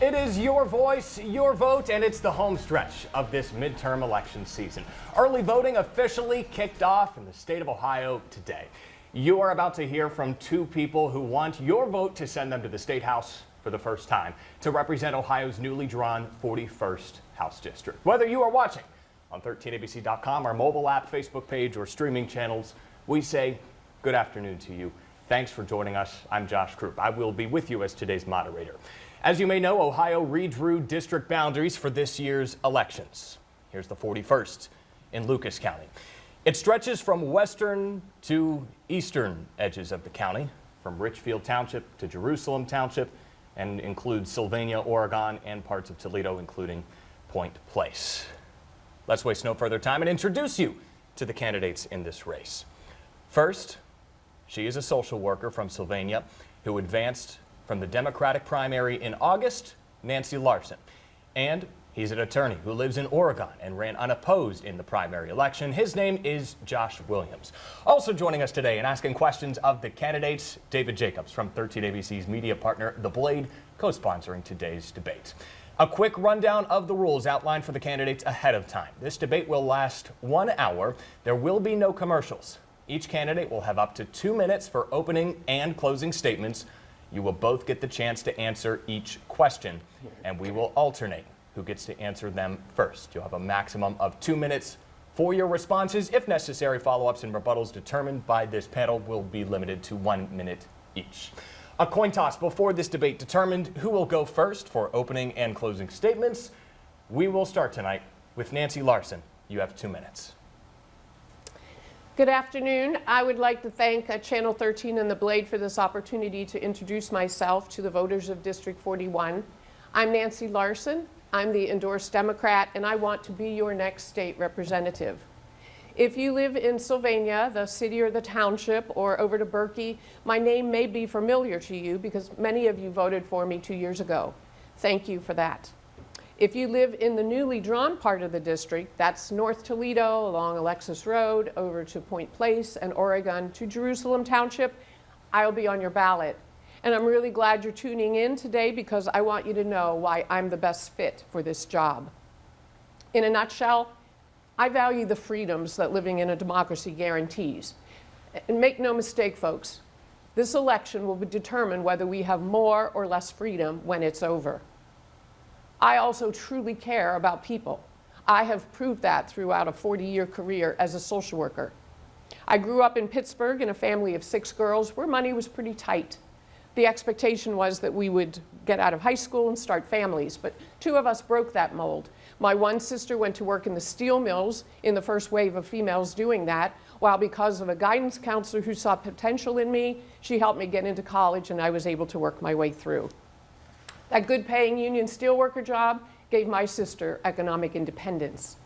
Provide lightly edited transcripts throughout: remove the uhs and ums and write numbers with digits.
It is your voice, your vote, and it's the home stretch of this midterm election season. Early voting officially kicked off in the state of Ohio today. You are about to hear from two people who want your vote to send them to the State House for the first time to represent Ohio's newly drawn 41st House District. Whether you are watching on 13abc.com, our mobile app, Facebook page, or streaming channels, we say good afternoon to you. Thanks for joining us. I'm Josh Krupp. I will be with you as today's moderator. As you may know, Ohio redrew district boundaries for this year's elections. Here's the 41st in Lucas County. It stretches from western to eastern edges of the county, from Richfield Township to Jerusalem Township, and includes Sylvania, Oregon, and parts of Toledo, including Point Place. Let's waste no further time and introduce you to the candidates in this race. First, she is a social worker from Sylvania who advanced from the Democratic primary in August, Nancy Larson. And he's an attorney who lives in Oregon and ran unopposed in the primary election. His name is Josh Williams. Also joining us today and asking questions of the candidates, David Jacobs from 13ABC's media partner, The Blade, co-sponsoring today's debate. A quick rundown of the rules outlined for the candidates ahead of time. This debate will last 1 hour. There will be no commercials. Each candidate will have up to 2 minutes for opening and closing statements. You will both get the chance to answer each question, and we will alternate who gets to answer them first. You'll have a maximum of 2 minutes for your responses. If necessary, follow-ups and rebuttals determined by this panel will be limited to 1 minute each. A coin toss before this debate determined who will go first for opening and closing statements. We will start tonight with Nancy Larson. You have 2 minutes. Good afternoon. I would like to thank Channel 13 and The Blade for this opportunity to introduce myself to the voters of District 41. I'm Nancy Larson. I'm the endorsed Democrat, and I want to be your next state representative. If you live in Sylvania, the city or the township, or over to Berkey, my name may be familiar to you because many of you voted for me 2 years ago. Thank you for that. If you live in the newly drawn part of the district, that's North Toledo along Alexis Road over to Point Place and Oregon to Jerusalem Township, I'll be on your ballot. And I'm really glad you're tuning in today because I want you to know why I'm the best fit for this job. In a nutshell, I value the freedoms that living in a democracy guarantees. And make no mistake, folks, this election will determine whether we have more or less freedom when it's over. I also truly care about people. I have proved that throughout a 40-year career as a social worker. I grew up in Pittsburgh in a family of 6 girls where money was pretty tight. The expectation was that we would get out of high school and start families, but 2 of us broke that mold. My one sister went to work in the steel mills in the first wave of females doing that, while because of a guidance counselor who saw potential in me, she helped me get into college and I was able to work my way through. That good-paying union steelworker job gave my sister economic independence.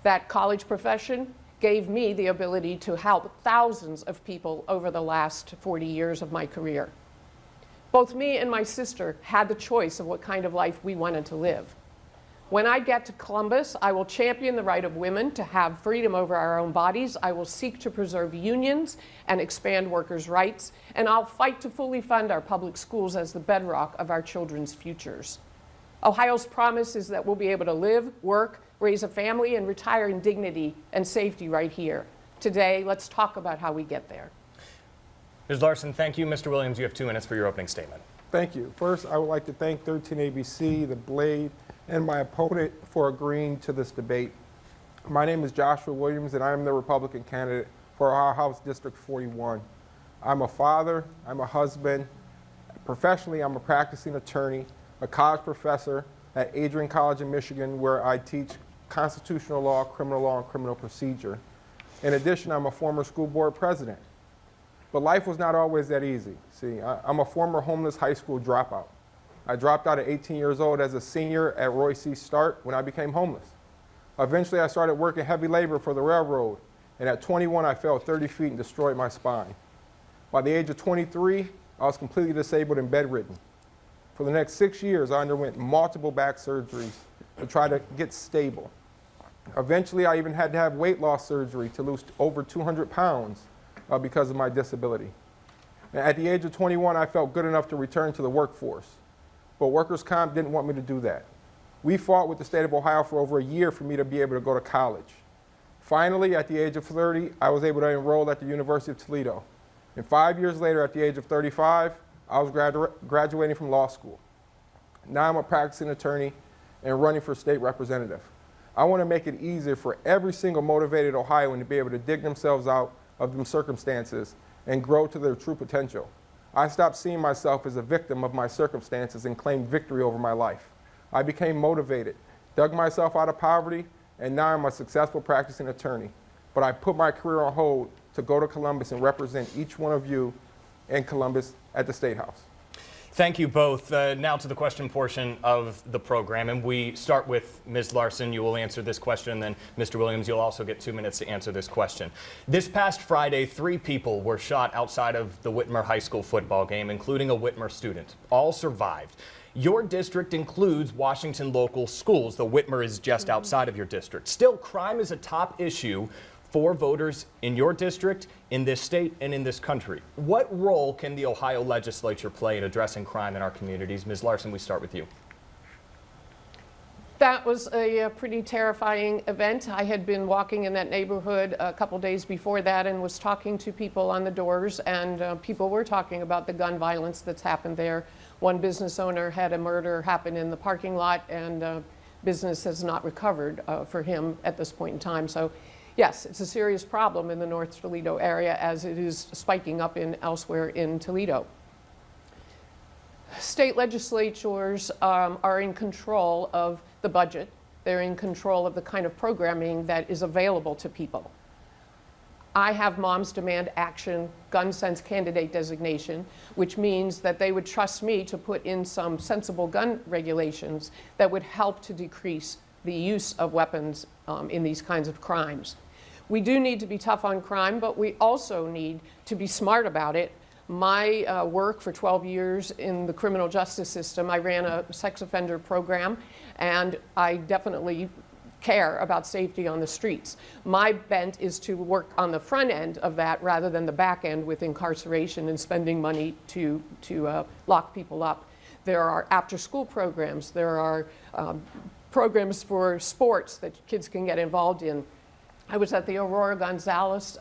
That college profession gave me the ability to help thousands of people over the last 40 years of my career. Both me and my sister had the choice of what kind of life we wanted to live. When I get to Columbus, I will champion the right of women to have freedom over our own bodies. I will seek to preserve unions and expand workers' rights, and I'll fight to fully fund our public schools as the bedrock of our children's futures. Ohio's promise is that we'll be able to live, work, raise a family, and retire in dignity and safety right here. Today, let's talk about how we get there. Ms. Larson, thank you. Mr. Williams, you have 2 minutes for your opening statement. Thank you. First, I would like to thank 13ABC, The Blade, and my opponent for agreeing to this debate. My name is Joshua Williams, and I am the Republican candidate for our House District 41. I'm a father, I'm a husband. Professionally, I'm a practicing attorney, a college professor at Adrian College in Michigan, where I teach constitutional law, and criminal procedure. In addition, I'm a former school board president. But life was not always that easy. See, I'm a former homeless high school dropout. I dropped out at 18 years old as a senior at Roy C. Stark when I became homeless. Eventually, I started working heavy labor for the railroad, and at 21, I fell 30 feet and destroyed my spine. By the age of 23, I was completely disabled and bedridden. For the next 6 years, I underwent multiple back surgeries to try to get stable. Eventually, I even had to have weight loss surgery to lose over 200 pounds because of my disability. And at the age of 21, I felt good enough to return to the workforce. but workers' comp didn't want me to do that. We fought with the state of Ohio for over a year for me to be able to go to college. Finally, at the age of 30, I was able to enroll at the University of Toledo. And 5 years later, at the age of 35, I was graduating from law school. Now I'm a practicing attorney and running for state representative. I want to make it easier for every single motivated Ohioan to be able to dig themselves out of them circumstances and grow to their true potential. I stopped seeing myself as a victim of my circumstances and claimed victory over my life. I became motivated, dug myself out of poverty, and now I'm a successful practicing attorney. But I put my career on hold to go to Columbus and represent each one of you in Columbus at the State House. Thank you both. Now to the question portion of the program, and we start with Ms. Larson. You will answer this question, and then Mr. Williams, you'll also get 2 minutes to answer this question. This past Friday, 3 people were shot outside of the Whitmer High School football game, including a Whitmer student. All survived. Your district includes Washington local schools, though Whitmer is just outside of your district. Still, crime is a top issue for voters in your district, in this state, and in this country. What role can the Ohio legislature play in addressing crime in our communities? Ms. Larson, we start with you. That was a pretty terrifying event. I had been walking in that neighborhood a couple days before that and was talking to people on the doors, and people were talking about the gun violence that's happened there. One business owner had a murder happen in the parking lot, and business has not recovered for him at this point in time. So yes, it's a serious problem in the North Toledo area, as it is spiking up elsewhere in Toledo. State legislatures are in control of the budget. They're in control of the kind of programming that is available to people. I have Moms Demand Action gun sense candidate designation, which means that they would trust me to put in some sensible gun regulations that would help to decrease the use of weapons in these kinds of crimes. We do need to be tough on crime, but we also need to be smart about it. My work for 12 years in the criminal justice system, I ran a sex offender program, and I definitely care about safety on the streets. My bent is to work on the front end of that rather than the back end with incarceration and spending money to lock people up. There are after-school programs. There are programs for sports that kids can get involved in. I was at the Aurora Gonzalez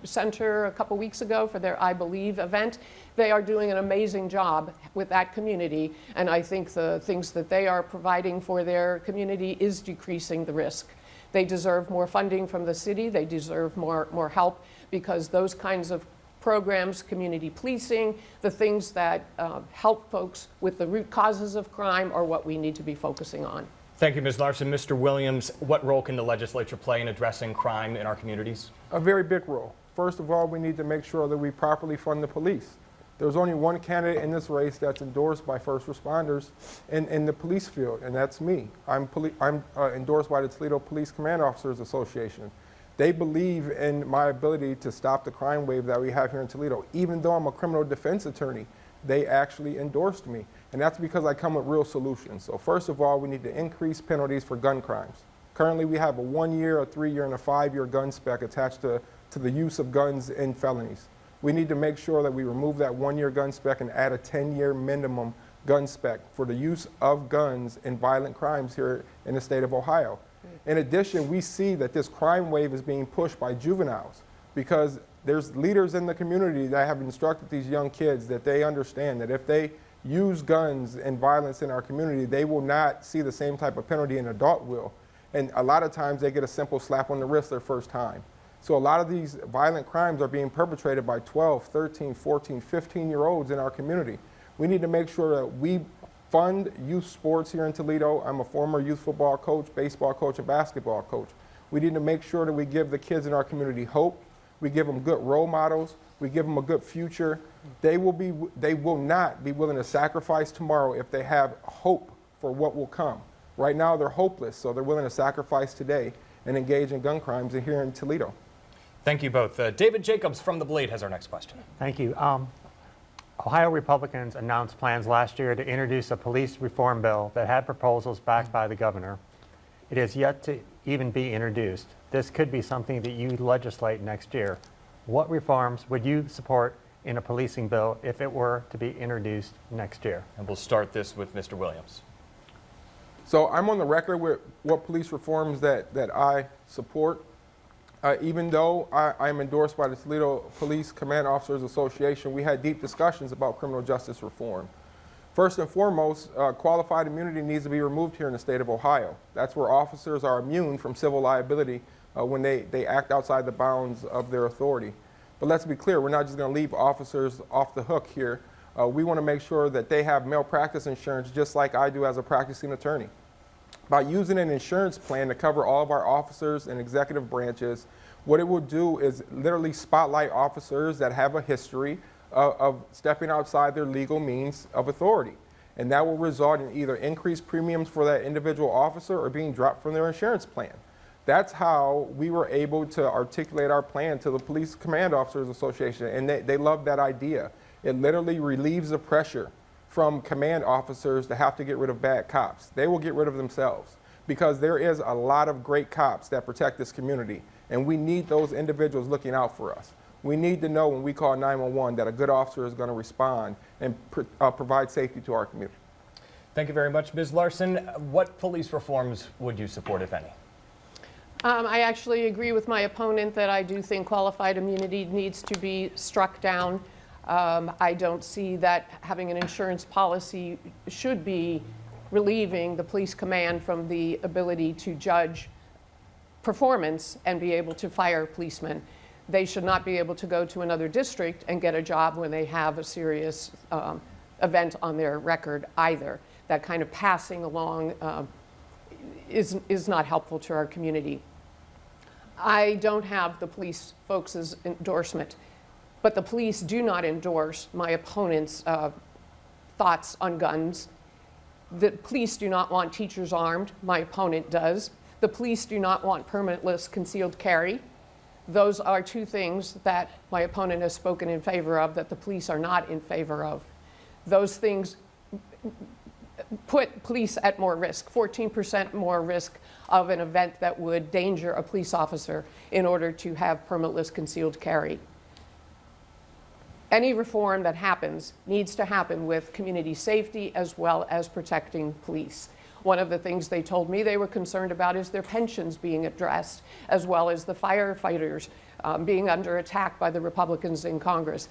Center a couple weeks ago for their I Believe event. They are doing an amazing job with that community, and I think the things that they are providing for their community is decreasing the risk. They deserve more funding from the city. They deserve more help, because those kinds of programs, community policing, the things that help folks with the root causes of crime are what we need to be focusing on. Thank you, Ms. Larson. Mr. Williams, what role can the legislature play in addressing crime in our communities? A very big role. First of all, we need to make sure that we properly fund the police. There's only one candidate in this race that's endorsed by first responders in the police field, and that's me. I'm endorsed by the Toledo Police Command Officers Association. They believe in my ability to stop the crime wave that we have here in Toledo. Even though I'm a criminal defense attorney, they actually endorsed me. And that's because I come with real solutions. So first of all, we need to increase penalties for gun crimes. Currently, we have a 1-year, a 3-year, and a 5-year gun spec attached to the use of guns in felonies. We need to make sure that we remove that 1-year gun spec and add a 10-year minimum gun spec for the use of guns in violent crimes here in the state of Ohio. In addition, we see that this crime wave is being pushed by juveniles, because there's leaders in the community that have instructed these young kids that they understand that if they use guns and violence in our community, they will not see the same type of penalty an adult will. And a lot of times they get a simple slap on the wrist their first time. So a lot of these violent crimes are being perpetrated by 12, 13, 14, 15-year-olds in our community. We need to make sure that we fund youth sports here in Toledo. I'm a former youth football coach, baseball coach, and basketball coach. We need to make sure that we give the kids in our community hope. We give them good role models. We give them a good future. They will not be willing to sacrifice tomorrow if they have hope for what will come. Right now, they're hopeless, so they're willing to sacrifice today and engage in gun crimes here in Toledo. Thank you both. David Jacobs from The Blade has our next question. Thank you. Ohio Republicans announced plans last year to introduce a police reform bill that had proposals backed by the governor. It has yet to even be introduced. This could be something that you legislate next year. What reforms would you support in a policing bill if it were to be introduced next year. And we'll start this with Mr. Williams. So I'm on the record with what police reforms that I support. Even though I am endorsed by the Toledo Police Command Officers Association, we had deep discussions about criminal justice reform. First and foremost, qualified immunity needs to be removed here in the state of Ohio. That's where officers are immune from civil liability when they act outside the bounds of their authority. But let's be clear, we're not just going to leave officers off the hook here. We want to make sure that they have malpractice insurance just like I do as a practicing attorney. By using an insurance plan to cover all of our officers and executive branches, what it will do is literally spotlight officers that have a history of stepping outside their legal means of authority. And that will result in either increased premiums for that individual officer or being dropped from their insurance plan. That's how we were able to articulate our plan to the Police Command Officers Association, and they love that idea. It literally relieves the pressure from command officers to have to get rid of bad cops. They will get rid of themselves because there is a lot of great cops that protect this community, and we need those individuals looking out for us. We need to know when we call 911 that a good officer is going to respond and provide safety to our community. Thank you very much, Ms. Larson. What police reforms would you support, if any? I actually agree with my opponent that I do think qualified immunity needs to be struck down. I don't see that having an insurance policy should be relieving the police command from the ability to judge performance and be able to fire policemen. They should not be able to go to another district and get a job when they have a serious event on their record either. That kind of passing along is not helpful to our community. I don't have the police folks' endorsement, but the police do not endorse my opponent's thoughts on guns. The police do not want teachers armed. My opponent does. The police do not want permitless concealed carry. Those are two things that my opponent has spoken in favor of that the police are not in favor of. Those things put police at more risk, 14% more risk of an event that would danger a police officer in order to have permitless concealed carry. Any reform that happens needs to happen with community safety as well as protecting police. One of the things they told me they were concerned about is their pensions being addressed, as well as the firefighters being under attack by the Republicans in Congress,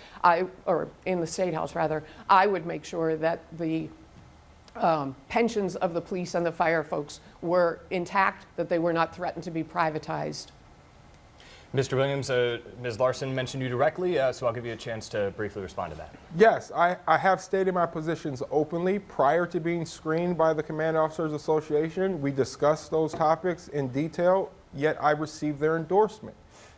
or in the State House rather. I would make sure that the pensions of the police and the fire folks were intact, that they were not threatened to be privatized. Mr. Williams, Ms. Larson mentioned you directly, so I'll give you a chance to briefly respond to that. Yes, I have stated my positions openly prior to being screened by the Command Officers Association. We discussed those topics in detail, yet I received their endorsement.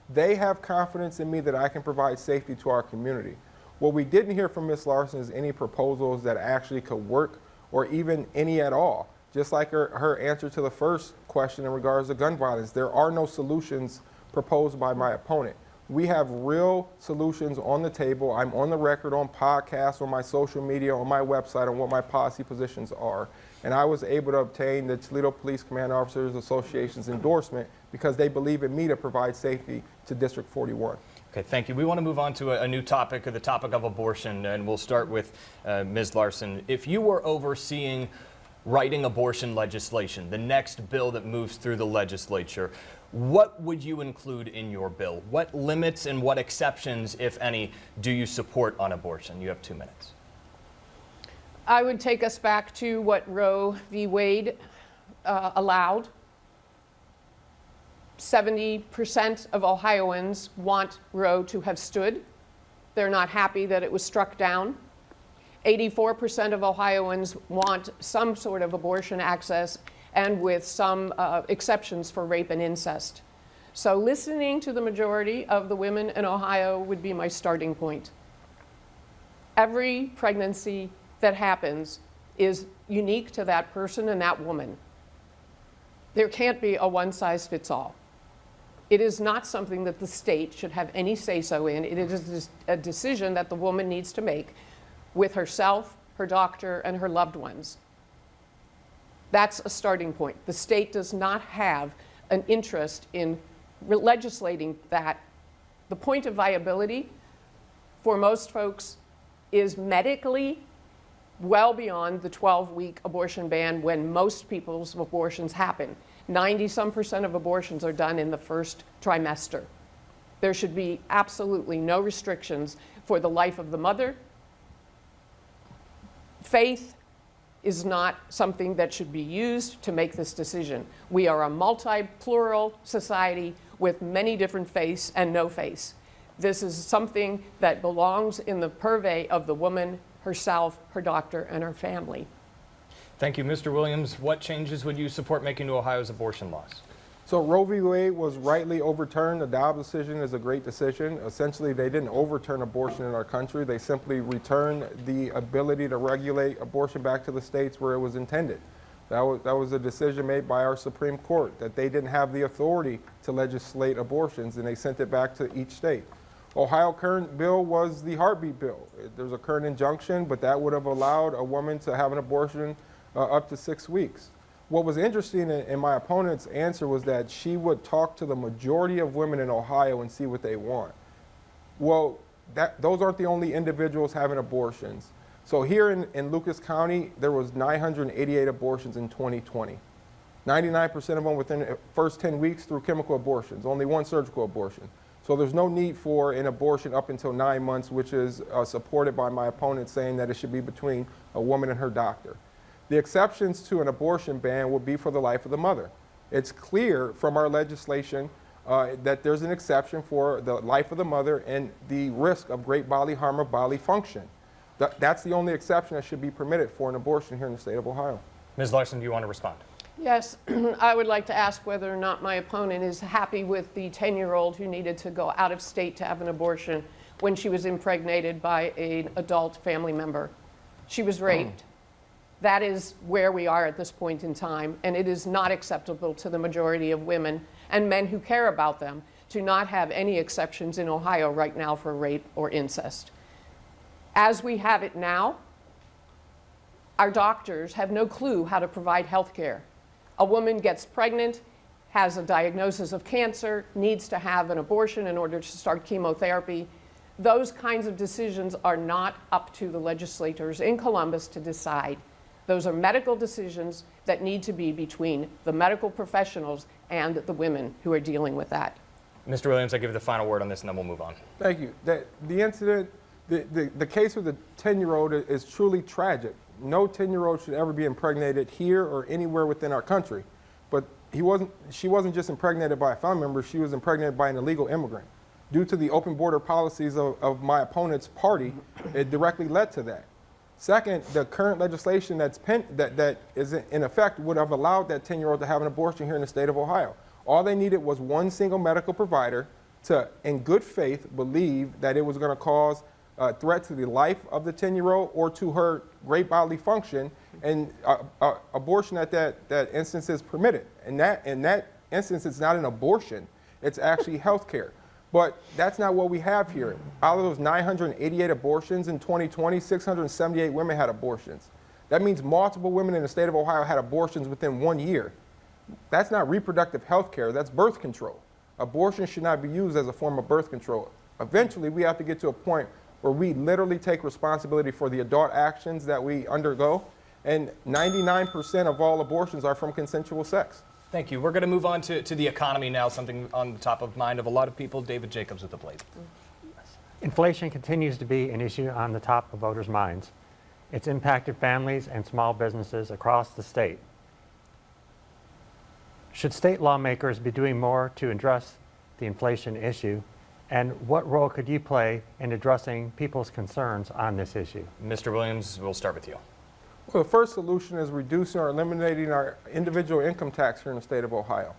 They have confidence in me that I can provide safety to our community. What we didn't hear from Ms. Larson is any proposals that actually could work, or even any at all. Just like her answer to the first question in regards to gun violence, there are no solutions proposed by my opponent. We have real solutions on the table. I'm on the record on podcasts, on my social media, on my website, on what my policy positions are. And I was able to obtain the Toledo Police Command Officers Association's endorsement because they believe in me to provide safety to District 41. Okay, thank you. We want to move on to a new topic, the topic of abortion, and we'll start with Ms. Larson. If you were overseeing writing abortion legislation, the next bill that moves through the legislature, what would you include in your bill? What limits and what exceptions, if any, do you support on abortion? You have 2 minutes. I would take us back to what Roe v. Wade allowed. 70% of Ohioans want Roe to have stood. They're not happy that it was struck down. 84% of Ohioans want some sort of abortion access, and with some exceptions for rape and incest. So listening to the majority of the women in Ohio would be my starting point. Every pregnancy that happens is unique to that person and that woman. There can't be a one-size-fits-all. It is not something that the state should have any say-so in. It is a decision that the woman needs to make with herself, her doctor, and her loved ones. That's a starting point. The state does not have an interest in legislating that. The point of viability for most folks is medically well beyond the 12-week abortion ban when most people's abortions happen. 90-some% of abortions are done in the first trimester. There should be absolutely no restrictions for the life of the mother. Faith is not something that should be used to make this decision. We are a multi-plural society with many different faiths and no faiths. This is something that belongs in the purvey of the woman herself, her doctor, and her family. Thank you, Mr. Williams. What changes would you support making to Ohio's abortion laws? So Roe v. Wade was rightly overturned. The Dobbs decision is a great decision. Essentially, they didn't overturn abortion in our country. They simply returned the ability to regulate abortion back to the states where it was intended. That was a decision made by our Supreme Court, that they didn't have the authority to legislate abortions, and they sent it back to each state. Ohio current bill was the heartbeat bill. There's a current injunction, but that would have allowed a woman to have an abortion up to 6 weeks. What was interesting in my opponent's answer was that she would talk to the majority of women in Ohio and see what they want. Well, those aren't the only individuals having abortions. So here in Lucas County, there was 988 abortions in 2020. 99% of them within the first 10 weeks through chemical abortions, only one surgical abortion. So there's no need for an abortion up until 9 months, which is supported by my opponent saying that it should be between a woman and her doctor. The exceptions to an abortion ban will be for the life of the mother. It's clear from our legislation that there's an exception for the life of the mother and the risk of great bodily harm or bodily function. That's the only exception that should be permitted for an abortion here in the state of Ohio. Ms. Larson, do you want to respond? Yes, I would like to ask whether or not my opponent is happy with the 10-year-old who needed to go out of state to have an abortion when she was impregnated by an adult family member. She was raped. That is where we are at this point in time, and it is not acceptable to the majority of women and men who care about them to not have any exceptions in Ohio right now for rape or incest. As we have it now, our doctors have no clue how to provide health care. A woman gets pregnant, has a diagnosis of cancer, needs to have an abortion in order to start chemotherapy. Those kinds of decisions are not up to the legislators in Columbus to decide. Those are medical decisions that need to be between the medical professionals and the women who are dealing with that. Mr. Williams, I give you the final word on this and then we'll move on. Thank you. The incident, the case with the 10-year-old is truly tragic. No 10-year-old should ever be impregnated here or anywhere within our country. But she wasn't just impregnated by a family member, she was impregnated by an illegal immigrant. Due to the open border policies of my opponent's party, it directly led to that. Second, the current legislation that is in effect would have allowed that 10-year-old to have an abortion here in the state of Ohio. All they needed was one single medical provider to, in good faith, believe that it was going to cause a threat to the life of the 10-year-old or to her great bodily function, and abortion at that instance is permitted. In that instance, it's not an abortion, it's actually health care. But that's not what we have here. Out of those 988 abortions in 2020, 678 women had abortions. That means multiple women in the state of Ohio had abortions within 1 year. That's not reproductive health care, that's birth control. Abortion should not be used as a form of birth control. Eventually, we have to get to a point where we literally take responsibility for the adult actions that we undergo, and 99% of all abortions are from consensual sex. Thank you. We're going to move on to the economy now, something on the top of mind of a lot of people. David Jacobs with the Blade. Inflation continues to be an issue on the top of voters' minds. It's impacted families and small businesses across the state. Should state lawmakers be doing more to address the inflation issue? And what role could you play in addressing people's concerns on this issue? Mr. Williams, we'll start with you. Well, the first solution is reducing or eliminating our individual income tax here in the state of Ohio.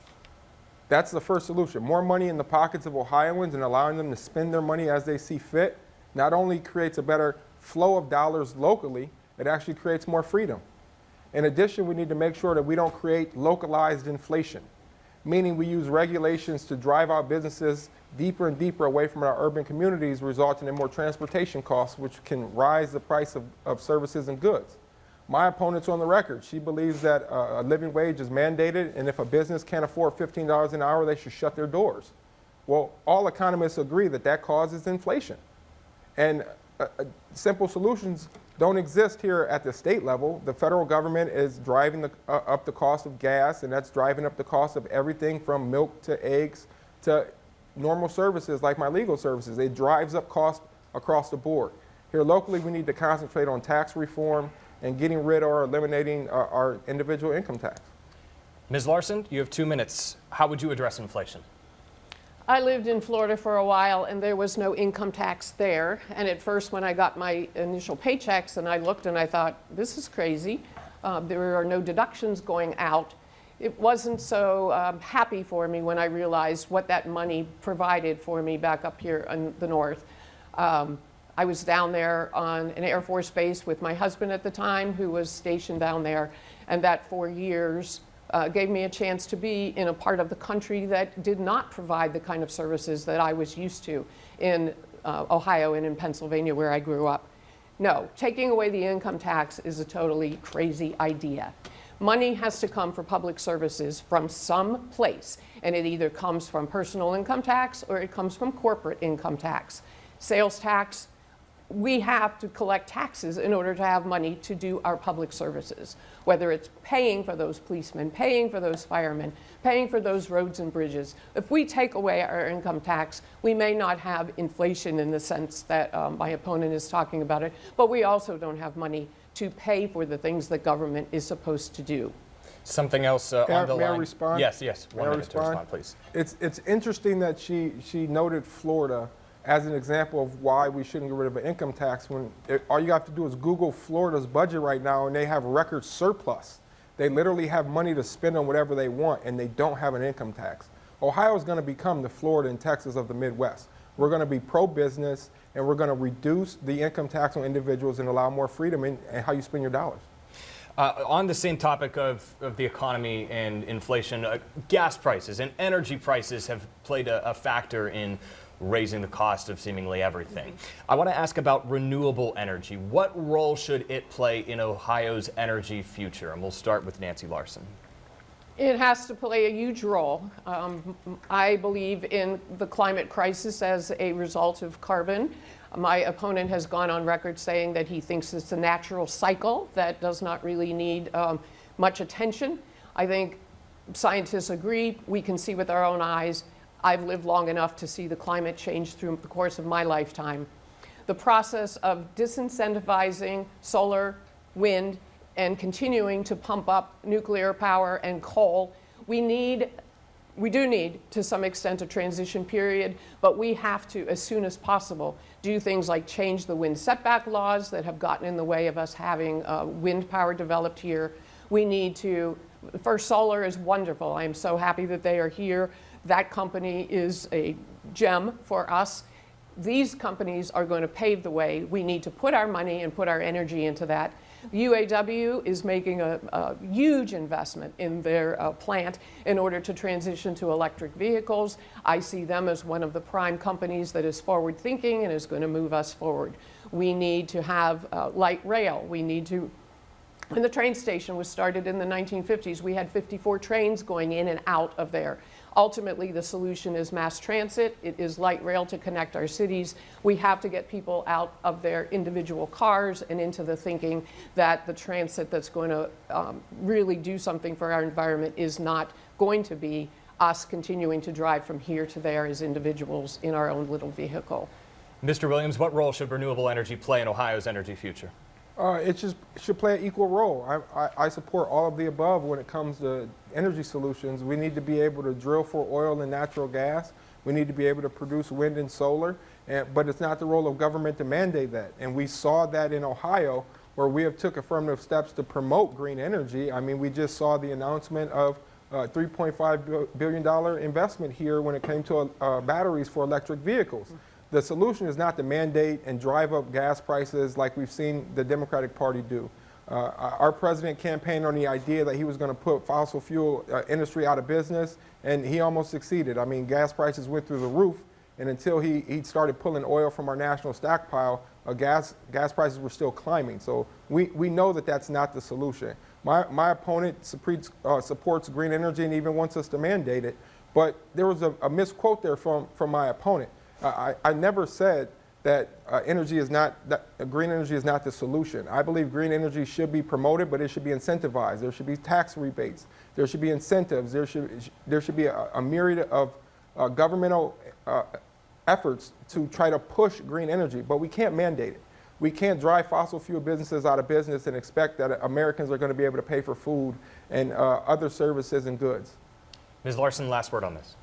That's the first solution. More money in the pockets of Ohioans and allowing them to spend their money as they see fit not only creates a better flow of dollars locally, it actually creates more freedom. In addition, we need to make sure that we don't create localized inflation, meaning we use regulations to drive our businesses deeper and deeper away from our urban communities, resulting in more transportation costs, which can rise the price of services and goods. My opponent's on the record. She believes that a living wage is mandated, and if a business can't afford $15 an hour, they should shut their doors. Well, all economists agree that that causes inflation. And simple solutions don't exist here at the state level. The federal government is driving up the cost of gas, and that's driving up the cost of everything from milk to eggs to normal services like my legal services. It drives up costs across the board. Here locally, we need to concentrate on tax reform and getting rid or eliminating our individual income tax. Ms. Larson, you have 2 minutes. How would you address inflation? I lived in Florida for a while, and there was no income tax there. And at first, when I got my initial paychecks, and I looked and I thought, this is crazy. There are no deductions going out. It wasn't so happy for me when I realized what that money provided for me back up here in the north. I was down there on an Air Force base with my husband at the time, who was stationed down there, and that 4 years gave me a chance to be in a part of the country that did not provide the kind of services that I was used to in Ohio and in Pennsylvania, where I grew up. No, taking away the income tax is a totally crazy idea. Money has to come for public services from some place, and it either comes from personal income tax or it comes from corporate income tax. Sales tax, we have to collect taxes in order to have money to do our public services, whether it's paying for those policemen, paying for those firemen, paying for those roads and bridges. If we take away our income tax, we may not have inflation in the sense that my opponent is talking about it, but we also don't have money to pay for the things that government is supposed to do. Something else on the line? May I respond? Yes. 1 minute to respond? respond, please. It's interesting that she noted Florida as an example of why we shouldn't get rid of an income tax when all you have to do is Google Florida's budget right now, and they have record surplus. They literally have money to spend on whatever they want, and they don't have an income tax. Ohio is going to become the Florida and Texas of the Midwest. We're going to be pro-business, and we're going to reduce the income tax on individuals and allow more freedom in how you spend your dollars. On the same topic of the economy and inflation, gas prices and energy prices have played a factor in raising the cost of seemingly everything. I want to ask about renewable energy. What role should it play in Ohio's energy future? And we'll start with Nancy Larson. It has to play a huge role. I believe in the climate crisis as a result of carbon. My opponent has gone on record saying that he thinks it's a natural cycle that does not really need much attention. I think scientists agree. We can see with our own eyes. I've lived long enough to see the climate change through the course of my lifetime. The process of disincentivizing solar, wind, and continuing to pump up nuclear power and coal, we do need, to some extent, a transition period, but we have to, as soon as possible, do things like change the wind setback laws that have gotten in the way of us having wind power developed here. We need to, first, solar is wonderful. I am so happy that they are here. That company is a gem for us. These companies are going to pave the way. We need to put our money and put our energy into that. UAW is making a huge investment in their plant in order to transition to electric vehicles. I see them as one of the prime companies that is forward thinking and is going to move us forward. We need to have light rail. We need to, when the train station was started in the 1950s, we had 54 trains going in and out of there. Ultimately, the solution is mass transit. It is light rail to connect our cities. We have to get people out of their individual cars and into the thinking that the transit that's going to really do something for our environment is not going to be us continuing to drive from here to there as individuals in our own little vehicle. Mr. Williams, what role should renewable energy play in Ohio's energy future? It just should play an equal role. I support all of the above when it comes to energy solutions. We need to be able to drill for oil and natural gas. We need to be able to produce wind and solar, but it's not the role of government to mandate that. And we saw that in Ohio, where we have took affirmative steps to promote green energy. I mean, we just saw the announcement of $3.5 billion investment here when it came to batteries for electric vehicles. The solution is not to mandate and drive up gas prices like we've seen the Democratic Party do. Our president campaigned on the idea that he was going to put fossil fuel industry out of business, and he almost succeeded. I mean, gas prices went through the roof, and until he started pulling oil from our national stockpile, gas prices were still climbing. So we know that that's not the solution. My opponent supports green energy and even wants us to mandate it, but there was a misquote there from my opponent. I never said that green energy is not the solution. I believe green energy should be promoted, but it should be incentivized. There should be tax rebates. There should be incentives. There should be a myriad of governmental efforts to try to push green energy, but we can't mandate it. We can't drive fossil fuel businesses out of business and expect that Americans are going to be able to pay for food and other services and goods. Ms. Larson, last word on this.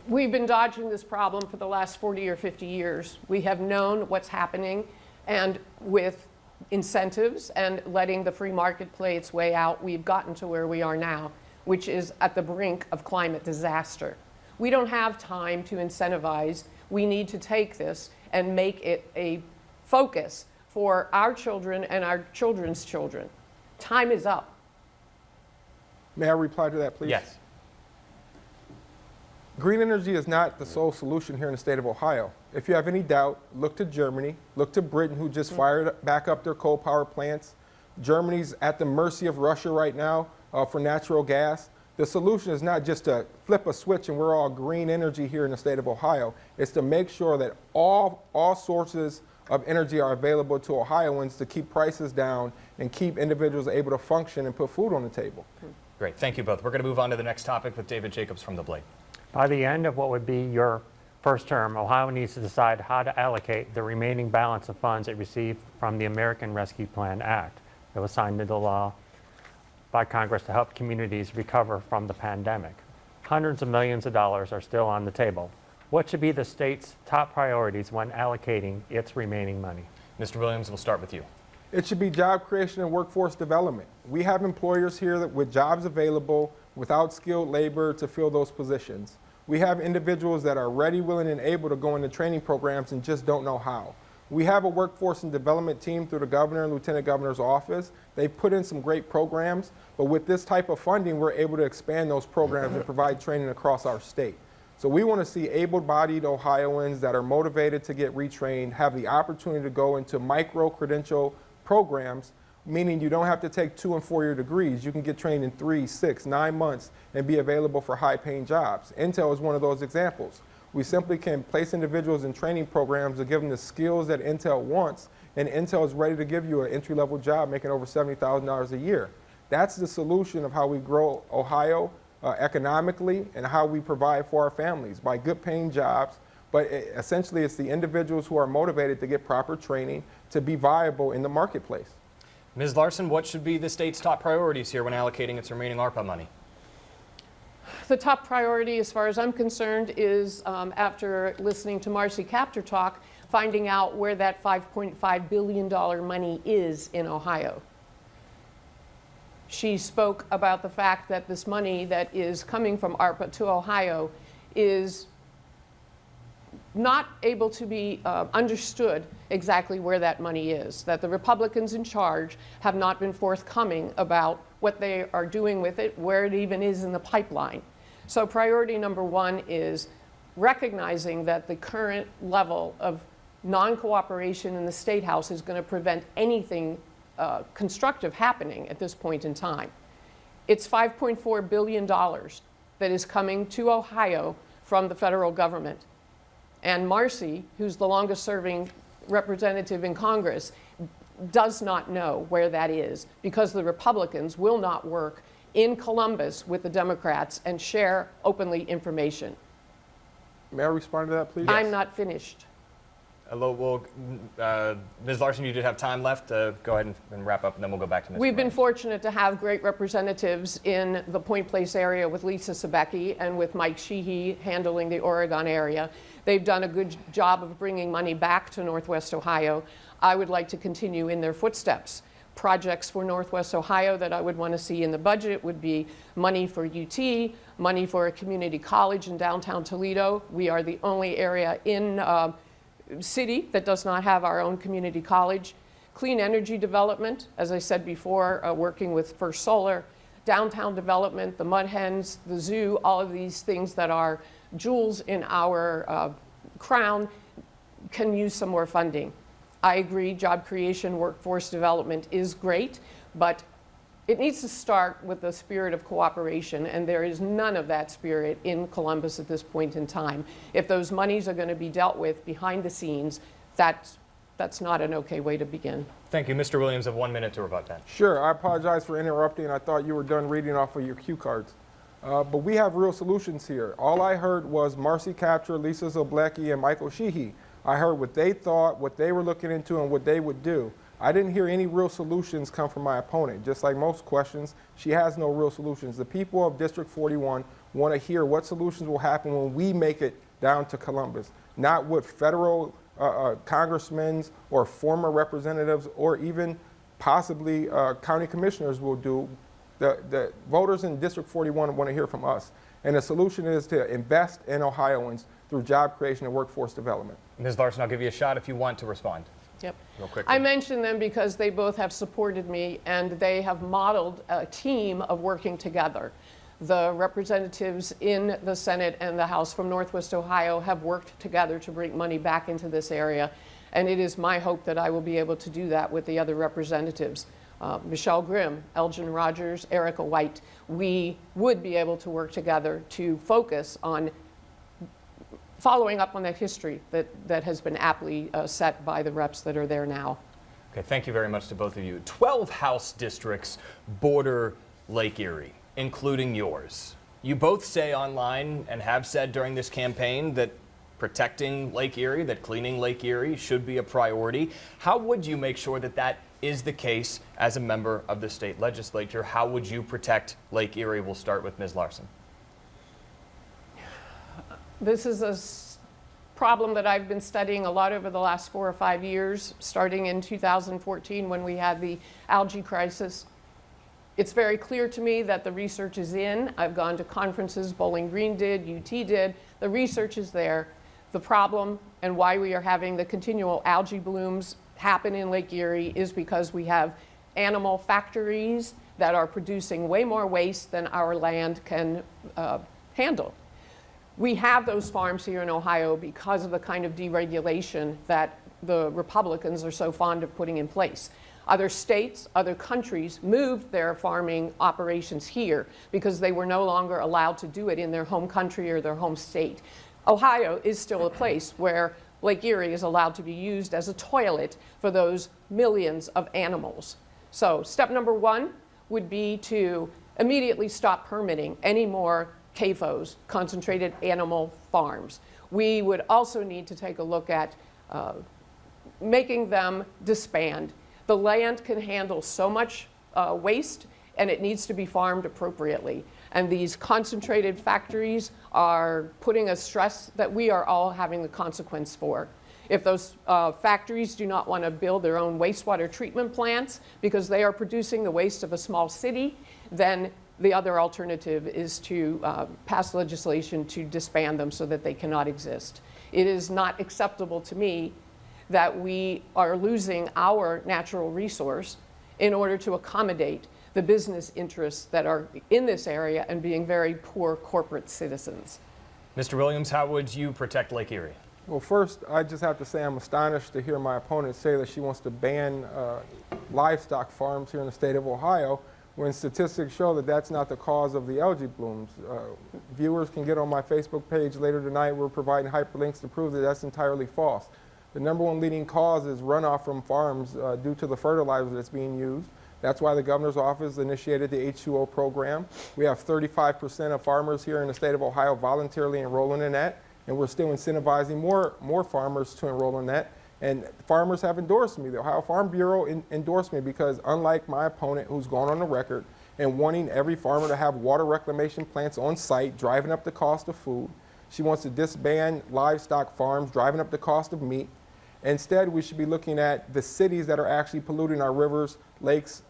We've been dodging this problem for the last 40 or 50 years. We have known what's happening, and with incentives and letting the free market play its way out, we've gotten to where we are now, which is at the brink of climate disaster. We don't have time to incentivize. We need to take this and make it a focus for our children and our children's children. Time is up. May I reply to that, please? Yes. Green energy is not the sole solution here in the state of Ohio. If you have any doubt, look to Germany, look to Britain, who just fired back up their coal power plants. Germany's at the mercy of Russia right now for natural gas. The solution is not just to flip a switch and we're all green energy here in the state of Ohio. It's to make sure that all sources of energy are available to Ohioans to keep prices down and keep individuals able to function and put food on the table. Great. Thank you both. We're going to move on to the next topic with David Jacobs from The Blade. By the end of what would be your first term, Ohio needs to decide how to allocate the remaining balance of funds it received from the American Rescue Plan Act that was signed into law by Congress to help communities recover from the pandemic. Hundreds of millions of dollars are still on the table. What should be the state's top priorities when allocating its remaining money? Mr. Williams, we'll start with you. It should be job creation and workforce development. We have employers here with jobs available without skilled labor to fill those positions. We have individuals that are ready, willing, and able to go into training programs and just don't know how. We have a workforce and development team through the governor and lieutenant governor's office. They put in some great programs, but with this type of funding, we're able to expand those programs and provide training across our state. So we want to see able-bodied Ohioans that are motivated to get retrained have the opportunity to go into micro-credential programs, meaning you don't have to take 2- and 4-year degrees. You can get trained in 3, 6, 9 months and be available for high-paying jobs. Intel is one of those examples. We simply can place individuals in training programs to give them the skills that Intel wants, and Intel is ready to give you an entry-level job making over $70,000 a year. That's the solution of how we grow Ohio economically and how we provide for our families, by good-paying jobs. But essentially, it's the individuals who are motivated to get proper training to be viable in the marketplace. Ms. Larson, what should be the state's top priorities here when allocating its remaining ARPA money? The top priority, as far as I'm concerned, is after listening to Marcy Kaptur talk, finding out where that $5.5 billion money is in Ohio. She spoke about the fact that this money that is coming from ARPA to Ohio is not able to be understood exactly where that money is, that the Republicans in charge have not been forthcoming about what they are doing with it, where it even is in the pipeline. So priority number one is recognizing that the current level of non-cooperation in the State House is going to prevent anything constructive happening at this point in time. It's $5.4 billion that is coming to Ohio from the federal government. And Marcy, who's the longest serving representative in Congress, does not know where that is because the Republicans will not work in Columbus with the Democrats and share openly information. May I respond to that, please? I'm not finished. Ms. Larson, you did have time left. Go ahead and wrap up, and then we'll go back to Ms. We've been Williams. fortunate to have great representatives in the Point Place area with Lisa Sebecki and with Mike Sheehy handling the Oregon area. They've done a good job of bringing money back to Northwest Ohio. I would like to continue in their footsteps. Projects for Northwest Ohio that I would want to see in the budget would be money for UT, money for a community college in downtown Toledo. We are the only area in city that does not have our own community college. Clean energy development, as I said before, working with First Solar, downtown development, the Mud Hens, the zoo, all of these things that are jewels in our crown can use some more funding. I agree, job creation, workforce development is great, but it needs to start with the spirit of cooperation, and there is none of that spirit in Columbus at this point in time. If those monies are going to be dealt with behind the scenes, that's not an okay way to begin. Thank you. Mr. Williams, have 1 minute to rebut that. Sure, I apologize for interrupting. I thought you were done reading off of your cue cards. But we have real solutions here. All I heard was Marcy Kaptur, Lisa Zoblecki, and Michael Sheehy. I heard what they thought, what they were looking into, and what they would do. I didn't hear any real solutions come from my opponent. Just like most questions, she has no real solutions. The people of District 41 want to hear what solutions will happen when we make it down to Columbus, not what federal congressmen or former representatives or even possibly county commissioners will do. The voters in District 41 want to hear from us. And the solution is to invest in Ohioans through job creation and workforce development. Ms. Larson, I'll give you a shot if you want to respond. Yep. Real quickly. I mention them because they both have supported me and they have modeled a team of working together. The representatives in the Senate and the House from Northwest Ohio have worked together to bring money back into this area, and it is my hope that I will be able to do that with the other representatives. Michelle Grimm, Elgin Rogers, Erica White, we would be able to work together to focus on following up on that history that has been aptly set by the reps that are there now. Okay, thank you very much to both of you. 12 House districts border Lake Erie, including yours. You both say online and have said during this campaign that protecting Lake Erie, that cleaning Lake Erie should be a priority. How would you make sure that that is the case as a member of the state legislature? How would you protect Lake Erie? We'll start with Ms. Larson. This is a problem that I've been studying a lot over the last 4 or 5 years, starting in 2014 when we had the algae crisis. It's very clear to me that the research is in. I've gone to conferences, Bowling Green did, UT did. The research is there. The problem and why we are having the continual algae blooms happen in Lake Erie is because we have animal factories that are producing way more waste than our land can handle. We have those farms here in Ohio because of the kind of deregulation that the Republicans are so fond of putting in place. Other states, other countries moved their farming operations here because they were no longer allowed to do it in their home country or their home state. Ohio is still a place where Lake Erie is allowed to be used as a toilet for those millions of animals. So step number one would be to immediately stop permitting any more CAFOs, concentrated animal farms. We would also need to take a look at making them disband. The land can handle so much waste and it needs to be farmed appropriately. And these concentrated factories are putting a stress that we are all having the consequence for. If those factories do not want to build their own wastewater treatment plants because they are producing the waste of a small city, then the other alternative is to pass legislation to disband them so that they cannot exist. It is not acceptable to me that we are losing our natural resource in order to accommodate the business interests that are in this area and being very poor corporate citizens. Mr. Williams, how would you protect Lake Erie? Well, first, I just have to say I'm astonished to hear my opponent say that she wants to ban livestock farms here in the state of Ohio, when statistics show that that's not the cause of the algae blooms. Viewers can get on my Facebook page later tonight. We're providing hyperlinks to prove that that's entirely false. The number one leading cause is runoff from farms due to the fertilizer that's being used. That's why the governor's office initiated the H2O program. We have 35% of farmers here in the state of Ohio voluntarily enrolling in that, and we're still incentivizing more farmers to enroll in that. And farmers have endorsed me. The Ohio Farm Bureau endorsed me because, unlike my opponent who's gone on the record and wanting every farmer to have water reclamation plants on site, driving up the cost of food, she wants to disband livestock farms, driving up the cost of meat. Instead, we should be looking at the cities that are actually polluting our rivers, lakes.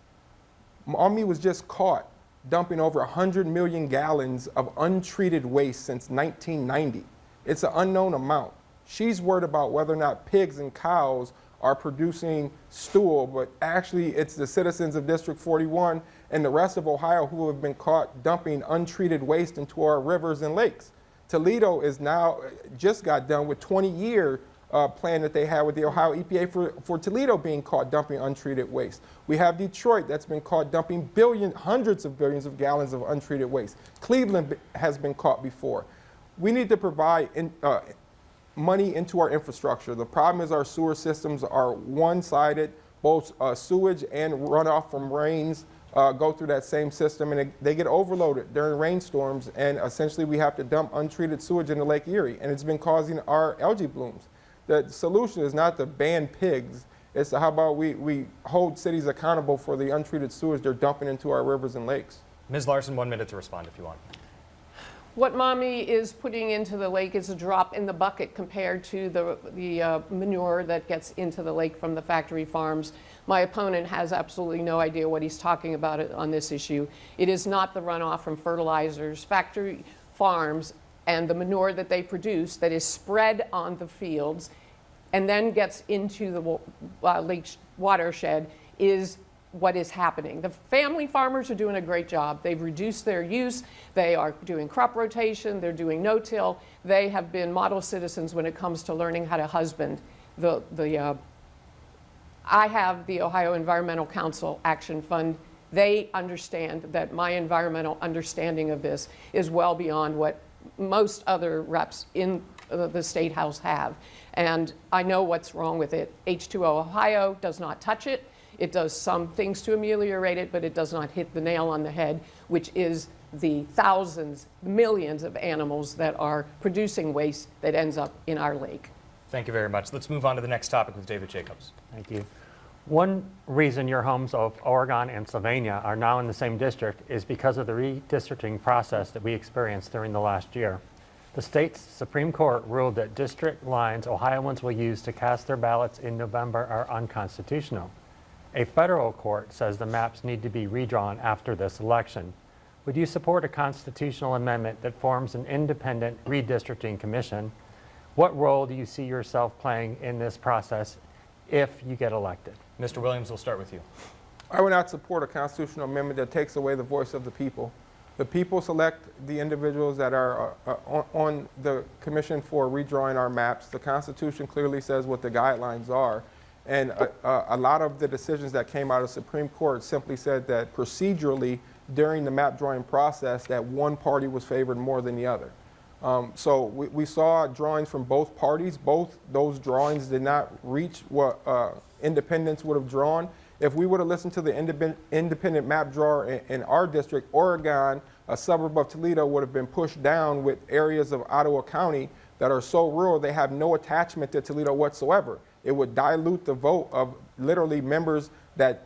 Maumee was just caught dumping over 100 million gallons of untreated waste since 1990. It's an unknown amount. She's worried about whether or not pigs and cows are producing stool, but actually it's the citizens of District 41 and the rest of Ohio who have been caught dumping untreated waste into our rivers and lakes. Toledo is now just got done with 20 years plan that they had with the Ohio EPA for Toledo being caught dumping untreated waste. We have Detroit that's been caught dumping hundreds of billions of gallons of untreated waste. Cleveland has been caught before. We need to provide money into our infrastructure. The problem is our sewer systems are one-sided. Both sewage and runoff from rains go through that same system, and they get overloaded during rainstorms, and essentially we have to dump untreated sewage into Lake Erie, and it's been causing our algae blooms. The solution is not to ban pigs. It's how about we hold cities accountable for the untreated sewage they're dumping into our rivers and lakes. Ms. Larson, 1 minute to respond if you want. What mommy is putting into the lake is a drop in the bucket compared to the manure that gets into the lake from the factory farms. My opponent has absolutely no idea what he's talking about on this issue. It is not the runoff from fertilizers, factory farms, and the manure that they produce that is spread on the fields and then gets into the lake watershed is what is happening. The family farmers are doing a great job. They've reduced their use. They are doing crop rotation. They're doing no-till. They have been model citizens when it comes to learning how to husband. I have the Ohio Environmental Council Action Fund. They understand that my environmental understanding of this is well beyond what most other reps in the State House have. And I know what's wrong with it. H2O Ohio does not touch it. It does some things to ameliorate it, but it does not hit the nail on the head, which is the thousands, millions of animals that are producing waste that ends up in our lake. Thank you very much. Let's move on to the next topic with David Jacobs. Thank you. One reason your homes of Oregon and Sylvania are now in the same district is because of the redistricting process that we experienced during the last year. The state's Supreme Court ruled that district lines Ohioans will use to cast their ballots in November are unconstitutional. A federal court says the maps need to be redrawn after this election. Would you support a constitutional amendment that forms an independent redistricting commission? What role do you see yourself playing in this process if you get elected? Mr. Williams, we'll start with you. I would not support a constitutional amendment that takes away the voice of the people. The people select the individuals that are on the commission for redrawing our maps. The Constitution clearly says what the guidelines are. And a lot of the decisions that came out of the Supreme Court simply said that procedurally during the map drawing process that one party was favored more than the other. So we saw drawings from both parties. Both those drawings did not reach what independents would have drawn. If we would have listened to the independent map drawer in our district, Oregon, a suburb of Toledo, would have been pushed down with areas of Ottawa County that are so rural they have no attachment to Toledo whatsoever. It would dilute the vote of literally members that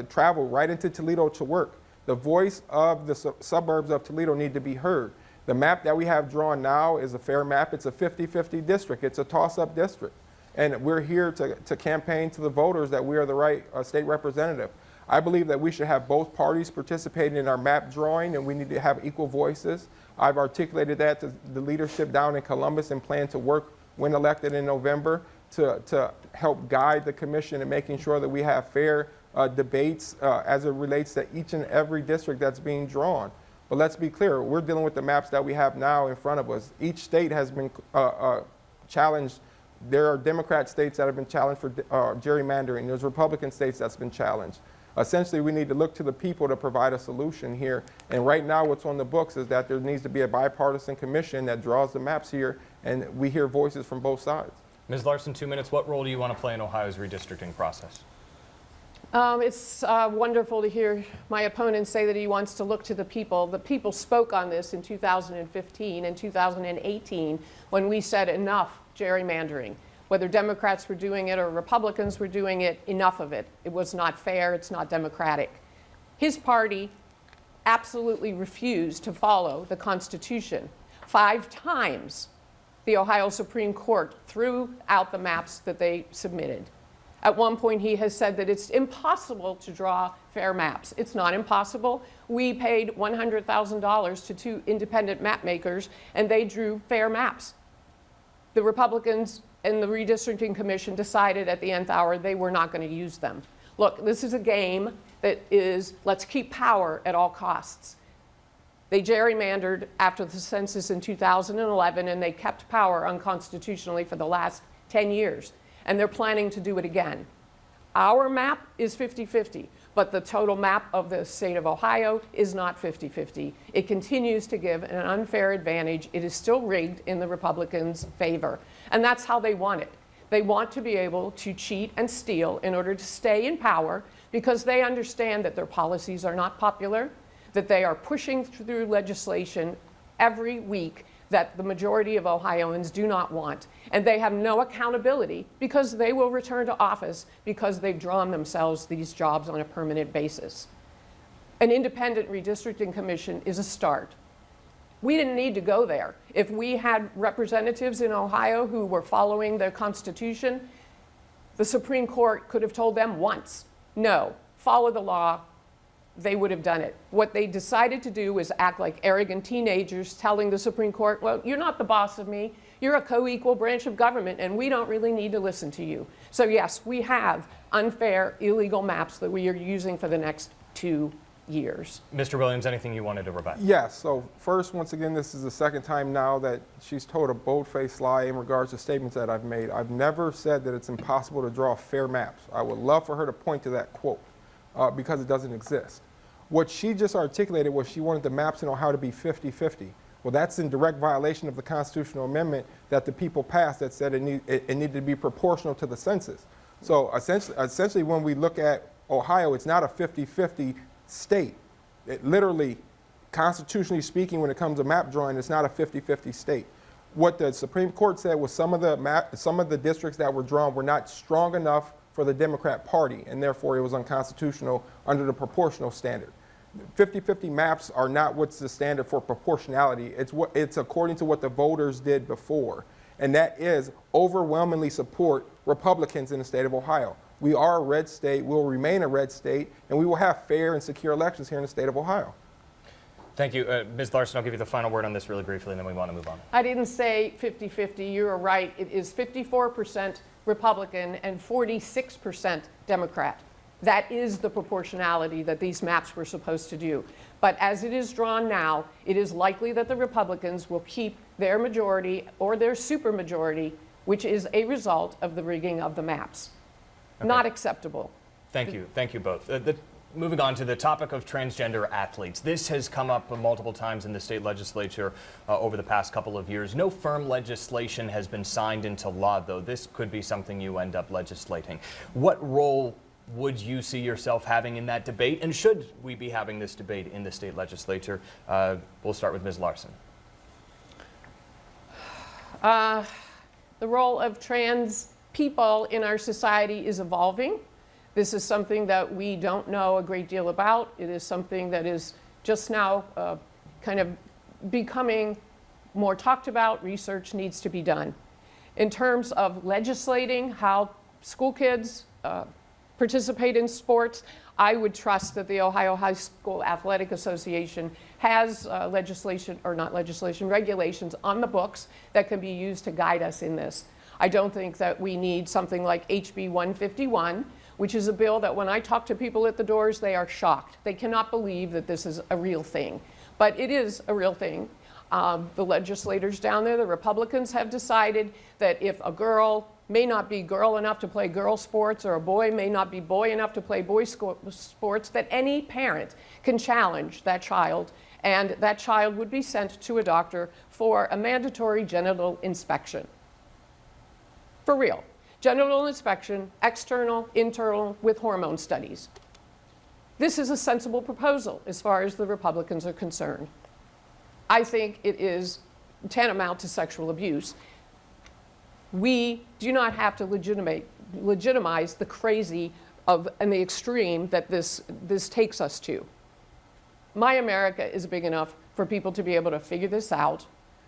travel right into Toledo to work. The voice of the suburbs of Toledo need to be heard. The map that we have drawn now is a fair map. It's a 50-50 district. It's a toss-up district. And we're here to campaign to the voters that we are the right state representative. I believe that we should have both parties participating in our map drawing, and we need to have equal voices. I've articulated that to the leadership down in Columbus and plan to work when elected in November to help guide the commission in making sure that we have fair debates as it relates to each and every district that's being drawn. But let's be clear, we're dealing with the maps that we have now in front of us. Each state has been challenged. There are Democrat states that have been challenged for gerrymandering. There's Republican states that's been challenged. Essentially, we need to look to the people to provide a solution here. And right now, what's on the books is that there needs to be a bipartisan commission that draws the maps here, and we hear voices from both sides. Ms. Larson, 2 minutes. What role do you want to play in Ohio's redistricting process? It's wonderful to hear my opponent say that he wants to look to the people. The people spoke on this in 2015 and 2018 when we said enough gerrymandering. Whether Democrats were doing it or Republicans were doing it, enough of it. It was not fair, it's not democratic. His party absolutely refused to follow the Constitution. 5 times the Ohio Supreme Court threw out the maps that they submitted. At one point, he has said that it's impossible to draw fair maps. It's not impossible. We paid $100,000 to 2 independent map makers, and they drew fair maps. The Republicans and the Redistricting Commission decided at the nth hour they were not going to use them. Look, this is a game that is, let's keep power at all costs. They gerrymandered after the census in 2011, and they kept power unconstitutionally for the last 10 years, and they're planning to do it again. Our map is 50-50, but the total map of the state of Ohio is not 50-50. It continues to give an unfair advantage. It is still rigged in the Republicans' favor, and that's how they want it. They want to be able to cheat and steal in order to stay in power because they understand that their policies are not popular, that they are pushing through legislation every week that the majority of Ohioans do not want. And they have no accountability because they will return to office because they've drawn themselves these jobs on a permanent basis. An independent redistricting commission is a start. We didn't need to go there. If we had representatives in Ohio who were following the Constitution, the Supreme Court could have told them once, no, follow the law. They would have done it. What they decided to do was act like arrogant teenagers telling the Supreme Court, well, you're not the boss of me. You're a co-equal branch of government, and we don't really need to listen to you. So yes, we have unfair, illegal maps that we are using for the next 2 years. Mr. Williams, anything you wanted to rebut? Yes, so first, once again, this is the second time now that she's told a bold-faced lie in regards to statements that I've made. I've never said that it's impossible to draw fair maps. I would love for her to point to that quote because it doesn't exist. What she just articulated was she wanted the maps in Ohio to be 50-50. Well, that's in direct violation of the constitutional amendment that the people passed that said it needed to be proportional to the census. So essentially, when we look at Ohio, it's not a 50-50 state. It literally, constitutionally speaking, when it comes to map drawing, it's not a 50-50 state. What the Supreme Court said was some of the districts that were drawn were not strong enough for the Democrat Party, and therefore it was unconstitutional under the proportional standard. 50-50 maps are not what's the standard for proportionality. It's according to what the voters did before, and that is overwhelmingly support Republicans in the state of Ohio. We are a red state, we'll remain a red state, and we will have fair and secure elections here in the state of Ohio. Thank you. Ms. Larson, I'll give you the final word on this really briefly, and then we want to move on. I didn't say 50-50. You are right. It is 54% Republican and 46% Democrat. That is the proportionality that these maps were supposed to do. But as it is drawn now, it is likely that the Republicans will keep their majority or their supermajority, which is a result of the rigging of the maps. Okay. Not acceptable. Thank you. Thank you both. Moving on to the topic of transgender athletes. This has come up multiple times in the state legislature over the past couple of years. No firm legislation has been signed into law, though. This could be something you end up legislating. What role would you see yourself having in that debate? And should we be having this debate in the state legislature? We'll start with Ms. Larson. The role of trans people in our society is evolving. This is something that we don't know a great deal about. It is something that is just now kind of becoming more talked about. Research needs to be done. In terms of legislating how school kids participate in sports, I would trust that the Ohio High School Athletic Association has regulations on the books that can be used to guide us in this. I don't think that we need something like HB 151, which is a bill that when I talk to people at the doors, they are shocked. They cannot believe that this is a real thing. But it is a real thing. The legislators down there, the Republicans, have decided that if a girl may not be girl enough to play girl sports or a boy may not be boy enough to play boy sports, that any parent can challenge that child, and that child would be sent to a doctor for a mandatory genital inspection. For real. Genital inspection, external, internal, with hormone studies. This is a sensible proposal as far as the Republicans are concerned. I think it is tantamount to sexual abuse. We do not have to legitimize the crazy and the extreme that this takes us to. My America is big enough for people to be able to figure this out,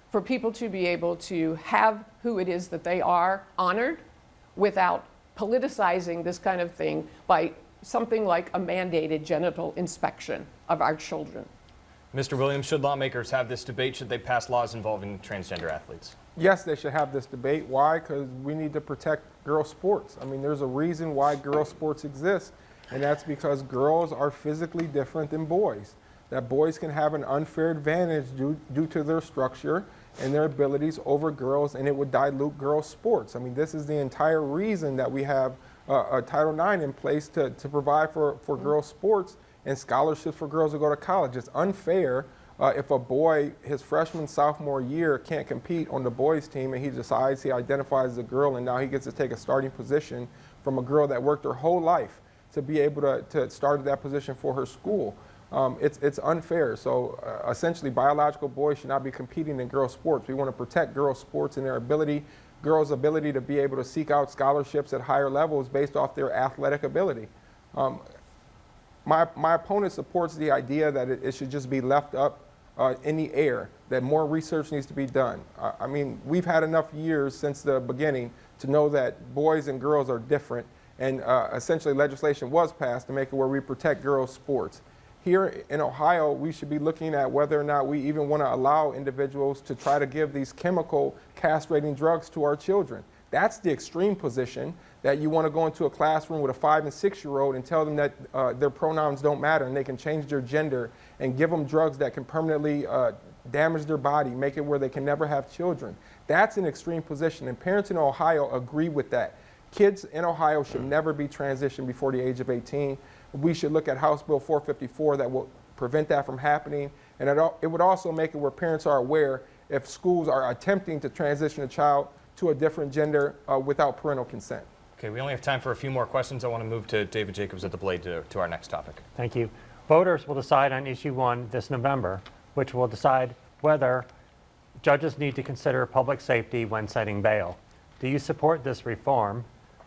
for people to be able to have who it is that they are honored without politicizing this kind of thing by something like a mandated genital inspection of our children. Mr. Williams, should lawmakers have this debate? Should they pass laws involving transgender athletes? Yes, they should have this debate. Why? Because we need to protect girl sports. I mean, there's a reason why girl sports exist, and that's because girls are physically different than boys. that boys can have an unfair advantage due to their structure and their abilities over girls, and it would dilute girls' sports. I mean, this is the entire reason that we have a Title IX in place to provide for girls' sports and scholarships for girls to go to college. It's unfair if a boy, his freshman, sophomore year, can't compete on the boys' team and he decides he identifies as a girl and now he gets to take a starting position from a girl that worked her whole life to be able to start at that position for her school. It's unfair. So essentially, biological boys should not be competing in girls' sports. We want to protect girls' sports and girls' ability to be able to seek out scholarships at higher levels based off their athletic ability. My opponent supports the idea that it should just be left up in the air, that more research needs to be done. I mean, we've had enough years since the beginning to know that boys and girls are different, and essentially legislation was passed to make it where we protect girls' sports. Here in Ohio, we should be looking at whether or not we even want to allow individuals to try to give these chemical castrating drugs to our children. That's the extreme position, that you want to go into a classroom with a 5- and 6-year-old and tell them that their pronouns don't matter and they can change their gender, and give them drugs that can permanently damage their body, make it where they can never have children. That's an extreme position, and parents in Ohio agree with that. Kids in Ohio should never be transitioned before the age of 18. We should look at House Bill 454 that will prevent that from happening. And it would also make it where parents are aware if schools are attempting to transition a child to a different gender without parental consent. Okay, we only have time for a few more questions. I want to move to David Jacobs at the Blade to our next topic. Thank you. Voters will decide on issue 1 this November, which will decide whether judges need to consider public safety when setting bail. Do you support this reform?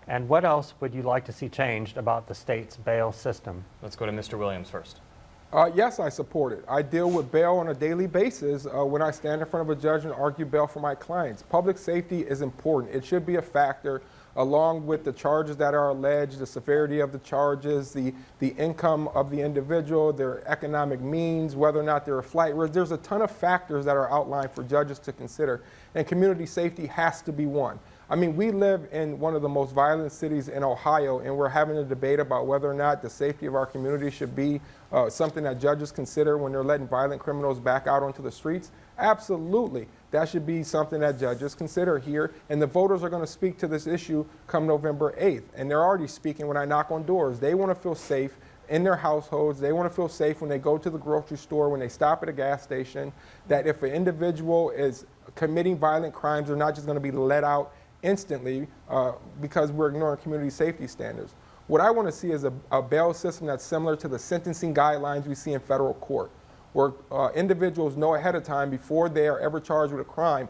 And what else would you like to see changed about the state's bail system? Let's go to Mr. Williams first. Yes, I support it. I deal with bail on a daily basis when I stand in front of a judge and argue bail for my clients. Public safety is important. It should be a factor along with the charges that are alleged, the severity of the charges, the income of the individual, their economic means, whether or not they're a flight risk. There's a ton of factors that are outlined for judges to consider, and community safety has to be one. I mean, we live in one of the most violent cities in Ohio, and we're having a debate about whether or not the safety of our community should be something that judges consider when they're letting violent criminals back out onto the streets. Absolutely. That should be something that judges consider here, and the voters are going to speak to this issue come November 8th, and they're already speaking when I knock on doors. They want to feel safe in their households. They want to feel safe when they go to the grocery store, when they stop at a gas station, that if an individual is committing violent crimes, they're not just going to be let out instantly because we're ignoring community safety standards. What I want to see is a bail system that's similar to the sentencing guidelines we see in federal court, where individuals know ahead of time before they are ever charged with a crime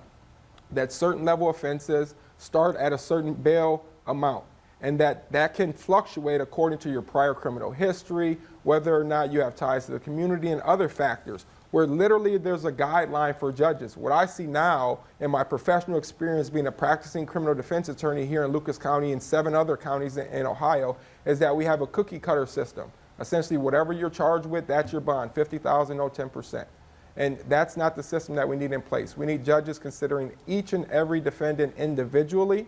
that certain level offenses start at a certain bail amount, and that can fluctuate according to your prior criminal history, whether or not you have ties to the community, and other factors, where literally there's a guideline for judges. What I see now in my professional experience being a practicing criminal defense attorney here in Lucas County and 7 other counties in Ohio is that we have a cookie cutter system. Essentially, whatever you're charged with, that's your bond, $50,000, no 10%. And that's not the system that we need in place. We need judges considering each and every defendant individually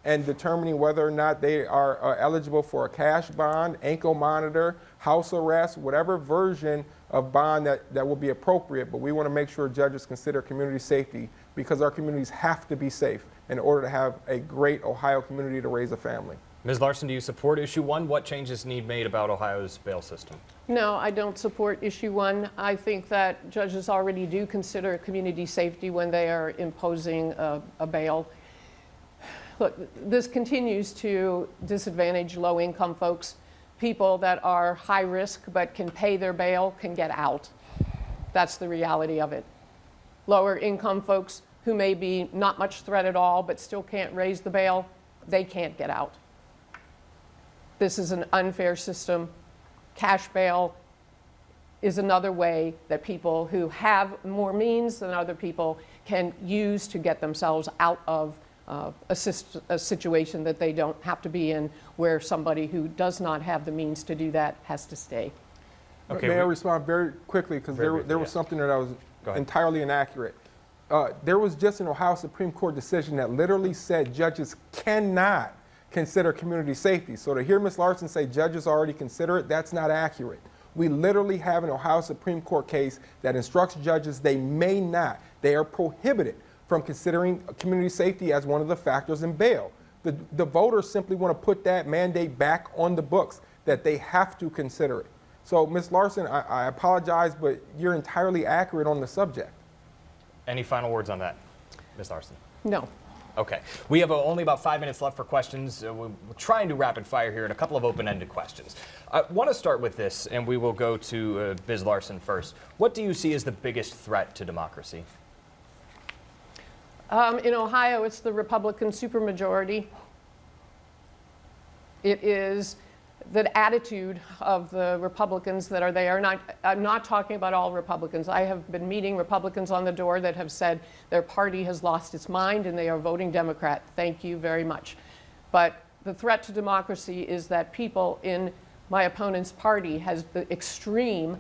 and determining whether or not they are eligible for a cash bond, ankle monitor, house arrest, whatever version of bond that will be appropriate. But we want to make sure judges consider community safety, because our communities have to be safe in order to have a great Ohio community to raise a family. Ms. Larson, do you support issue 1? What changes need made about Ohio's bail system? No, I don't support issue 1. I think that judges already do consider community safety when they are imposing a bail. Look, this continues to disadvantage low-income folks. People that are high risk but can pay their bail can get out. That's the reality of it. Lower income folks who may be not much threat at all but still can't raise the bail, they can't get out. This is an unfair system. Cash bail is another way that people who have more means than other people can use to get themselves out of a situation that they don't have to be in, where somebody who does not have the means to do that has to stay. Okay, may I respond very quickly, because there was something that I was entirely inaccurate. There was just an Ohio Supreme Court decision that literally said judges cannot consider community safety. So to hear Ms. Larson say judges already consider it, that's not accurate. We literally have an Ohio Supreme Court case that instructs judges they are prohibited from considering community safety as one of the factors in bail. The voters simply want to put that mandate back on the books, that they have to consider it. So, Ms. Larson, I apologize, but you're entirely accurate on the subject. Any final words on that, Ms. Larson? No. Okay. We have only about 5 minutes left for questions. We'll try and do rapid fire here and a couple of open-ended questions. I want to start with this, and we will go to Ms. Larson first. What do you see as the biggest threat to democracy? In Ohio, it's the Republican supermajority. It is the attitude of the Republicans that are there. I'm not talking about all Republicans. I have been meeting Republicans on the door that have said their party has lost its mind and they are voting Democrat. Thank you very much. But the threat to democracy is that people in my opponent's party, has the extreme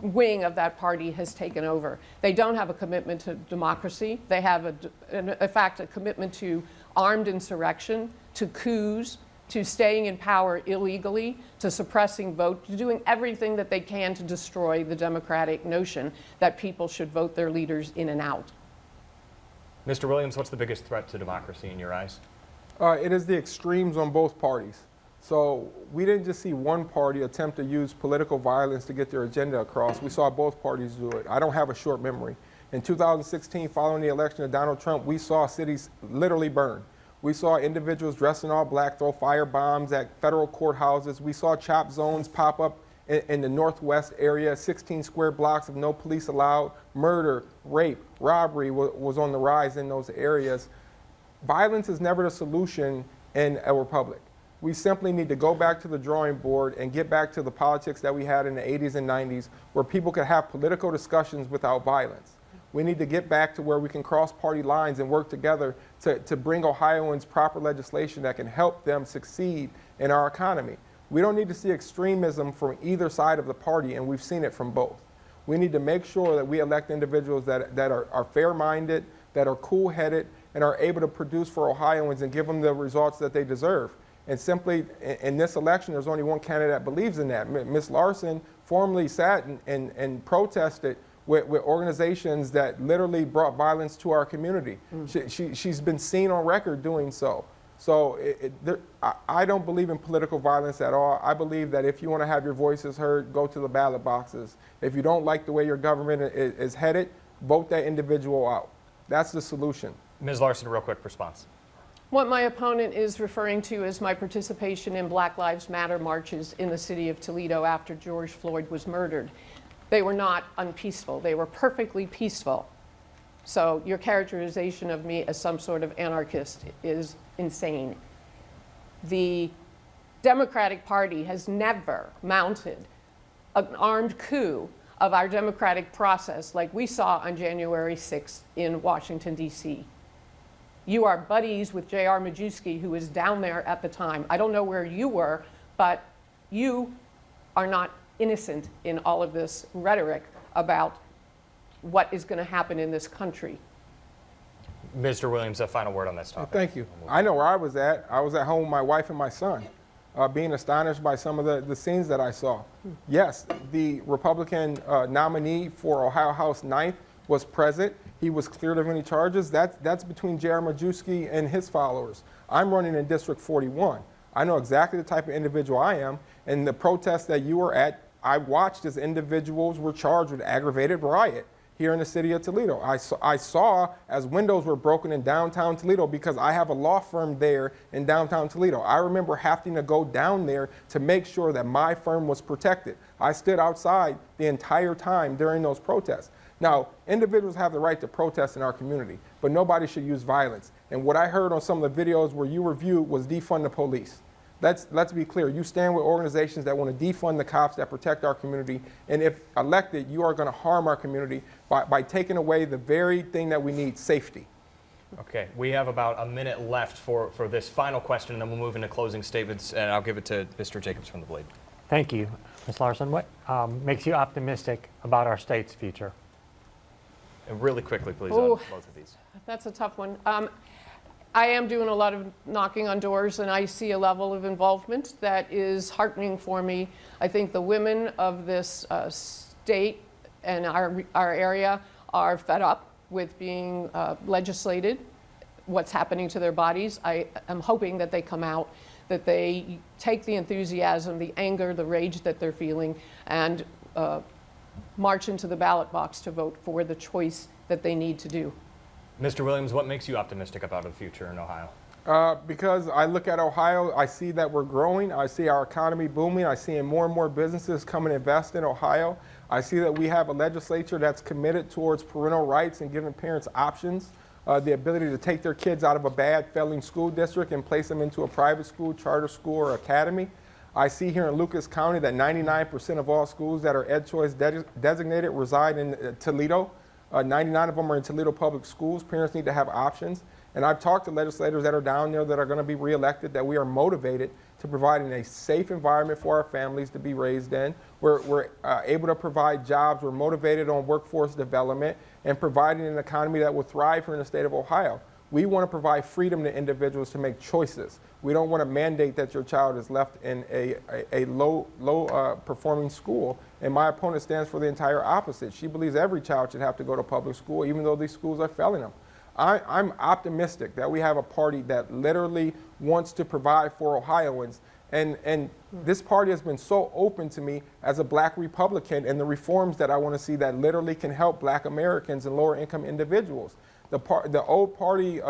wing of that party has taken over. They don't have a commitment to democracy. They have, in fact, a commitment to armed insurrection, to coups, to staying in power illegally, to suppressing vote, to doing everything that they can to destroy the democratic notion that people should vote their leaders in and out. Mr. Williams, what's the biggest threat to democracy in your eyes? It is the extremes on both parties. So we didn't just see one party attempt to use political violence to get their agenda across. We saw both parties do it. I don't have a short memory. In 2016, following the election of Donald Trump, we saw cities literally burn. We saw individuals dressed in all black throw fire bombs at federal courthouses. We saw chop zones pop up in the Northwest area, 16 square blocks of no police allowed. Murder, rape, robbery was on the rise in those areas. Violence is never the solution in a republic. We simply need to go back to the drawing board and get back to the politics that we had in the 80s and 90s, where people could have political discussions without violence. We need to get back to where we can cross party lines and work together to bring Ohioans proper legislation that can help them succeed in our economy. We don't need to see extremism from either side of the party, and we've seen it from both. We need to make sure that we elect individuals that are fair-minded, that are cool-headed, and are able to produce for Ohioans and give them the results that they deserve. And simply, in this election, there's only one candidate that believes in that. Ms. Larson formerly sat and protested with organizations that literally brought violence to our community. She's been seen on record doing so. So I don't believe in political violence at all. I believe that if you want to have your voices heard, go to the ballot boxes. If you don't like the way your government is headed, vote that individual out. That's the solution. Ms. Larson, a real quick response. What my opponent is referring to is my participation in Black Lives Matter marches in the city of Toledo after George Floyd was murdered. They were not unpeaceful. They were perfectly peaceful. So your characterization of me as some sort of anarchist is insane. The Democratic Party has never mounted an armed coup of our democratic process like we saw on January 6th in Washington, D.C. You are buddies with J.R. Majewski, who was down there at the time. I don't know where you were, but you are not innocent in all of this rhetoric about what is going to happen in this country. Mr. Williams, a final word on this topic. Thank you. I know where I was at. I was at home with my wife and my son, being astonished by some of the scenes that I saw. Yes, the Republican nominee for Ohio House 9th was present. He was cleared of any charges. That's between J.R. Majewski and his followers. I'm running in District 41. I know exactly the type of individual I am. And the protest that you were at, I watched as individuals were charged with aggravated riot here in the city of Toledo. I saw as windows were broken in downtown Toledo because I have a law firm there in downtown Toledo. I remember having to go down there to make sure that my firm was protected. I stood outside the entire time during those protests. Now, individuals have the right to protest in our community, but nobody should use violence. And what I heard on some of the videos where you reviewed was defund the police. Let's be clear. You stand with organizations that want to defund the cops that protect our community, and if elected, you are going to harm our community by taking away the very thing that we need, safety. Okay, we have about a minute left for this final question, and then we'll move into closing statements, and I'll give it to Mr. Jacobs from the Blade. Thank you, Ms. Larson. What makes you optimistic about our state's future? And really quickly, please, on both of these. That's a tough one. I am doing a lot of knocking on doors, and I see a level of involvement that is heartening for me. I think the women of this state and our area are fed up with being legislated, what's happening to their bodies. I am hoping that they come out, that they take the enthusiasm, the anger, the rage that they're feeling, and march into the ballot box to vote for the choice that they need to do. Mr. Williams, what makes you optimistic about the future in Ohio? Because I look at Ohio, I see that we're growing. I see our economy booming. I see more and more businesses come and invest in Ohio. I see that we have a legislature that's committed towards parental rights and giving parents options, the ability to take their kids out of a bad failing school district and place them into a private school, charter school, or academy. I see here in Lucas County that 99% of all schools that are Ed Choice designated reside in Toledo. 99 of them are in Toledo Public Schools. Parents need to have options. And I've talked to legislators that are down there that are going to be reelected, that we are motivated to providing a safe environment for our families to be raised in. We're able to provide jobs. We're motivated on workforce development and providing an economy that will thrive here in the state of Ohio. We want to provide freedom to individuals to make choices. We don't want to mandate that your child is left in a low performing school. And my opponent stands for the entire opposite. She believes every child should have to go to public school, even though these schools are failing them. I'm optimistic that we have a party that literally wants to provide for Ohioans. And this party has been so open to me as a black Republican and the reforms that I want to see that literally can help black Americans and lower income individuals. The old party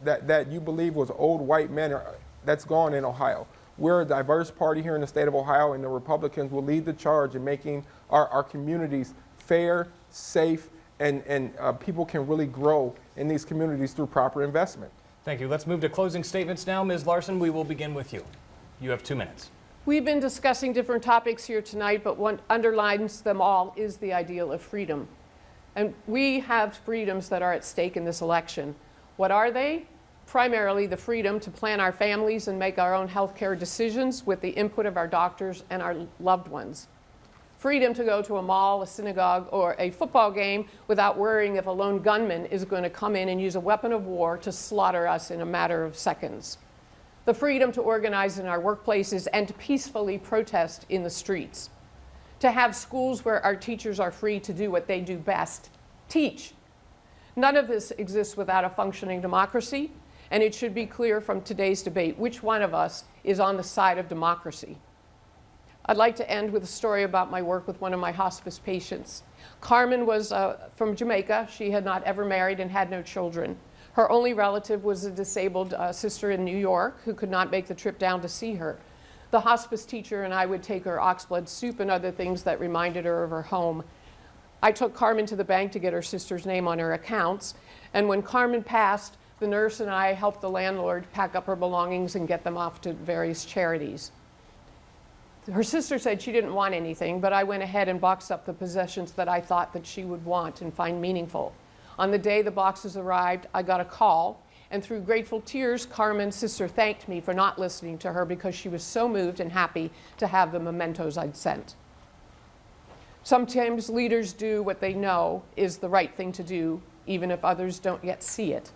that you believe was old white men, that's gone in Ohio. We're a diverse party here in the state of Ohio, and the Republicans will lead the charge in making our communities fair, safe, and people can really grow in these communities through proper investment. Thank you. Let's move to closing statements now. Ms. Larson, we will begin with you. You have 2 minutes. We've been discussing different topics here tonight, but what underlines them all is the ideal of freedom. And we have freedoms that are at stake in this election. What are they? Primarily the freedom to plan our families and make our own healthcare decisions with the input of our doctors and our loved ones. Freedom to go to a mall, a synagogue, or a football game without worrying if a lone gunman is going to come in and use a weapon of war to slaughter us in a matter of seconds. The freedom to organize in our workplaces and to peacefully protest in the streets. To have schools where our teachers are free to do what they do best, teach. None of this exists without a functioning democracy, and it should be clear from today's debate which one of us is on the side of democracy. I'd like to end with a story about my work with one of my hospice patients. Carmen was from Jamaica. She had not ever married and had no children. Her only relative was a disabled sister in New York who could not make the trip down to see her. The hospice teacher and I would take her oxblood soup and other things that reminded her of her home. I took Carmen to the bank to get her sister's name on her accounts, and when Carmen passed, the nurse and I helped the landlord pack up her belongings and get them off to various charities. Her sister said she didn't want anything, but I went ahead and boxed up the possessions that I thought that she would want and find meaningful. On the day the boxes arrived, I got a call, and through grateful tears, Carmen's sister thanked me for not listening to her because she was so moved and happy to have the mementos I'd sent. Sometimes leaders do what they know is the right thing to do, even if others don't yet see it.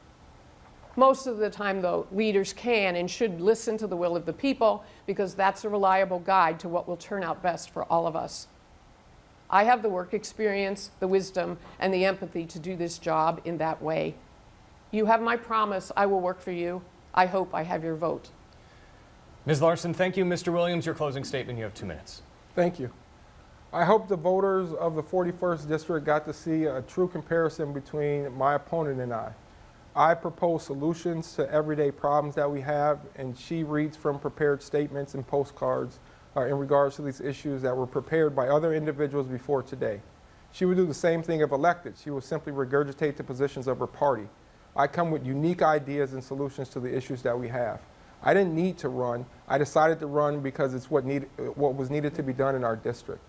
Most of the time, though, leaders can and should listen to the will of the people because that's a reliable guide to what will turn out best for all of us. I have the work experience, the wisdom, and the empathy to do this job in that way. You have my promise I will work for you. I hope I have your vote. Ms. Larson, thank you. Mr. Williams, your closing statement. You have 2 minutes. Thank you. I hope the voters of the 41st District got to see a true comparison between my opponent and I. I propose solutions to everyday problems that we have, and she reads from prepared statements and postcards in regards to these issues that were prepared by other individuals before today. She would do the same thing if elected. She would simply regurgitate the positions of her party. I come with unique ideas and solutions to the issues that we have. I didn't need to run. I decided to run because it's what was needed to be done in our district.